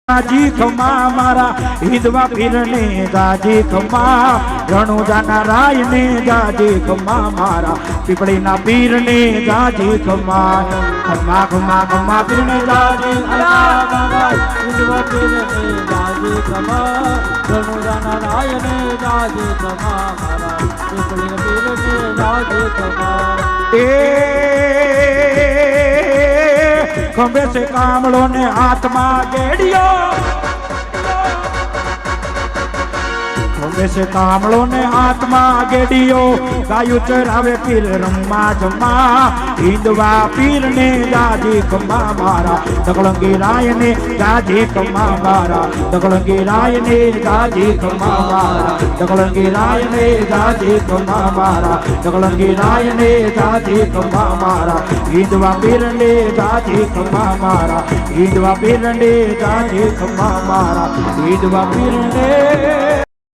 गाजी खमा मारा हिंदवा पीर ने गाजी खमा रणुजाना राय ने गाजी खमा मारा पीपड़ी ना पीर ने गाजी खमा खमा खमा खमा पीर ने गाजी हिंदवा पीर ने गाजी खमा रणुजाना राय ने गाजी खमा मारा पीपड़ी ना पीर ने गाजी खमा खंबे से कामड़ो ने आत्मा गेड़ियो खंबे से कामड़ो ने आत्मा गेड़ियो गायु चरावे पीर रम्मा जम्मा हिंदवा पीर ने गाजी खम्मा मारा दगलंगी राय ने गाजी खम्मा मारा दगलंगी राय ने गाजी खम्मा मारा दगलंगी राय ने गाजी खम्मा मारा दगलंगी राय ने गाजी खम्मा मारा हिंदवा पीर ने गाजी खम्मा मारा हिंदवा पीर ने गाजी खम्मा मारा हिंदवा पीर ने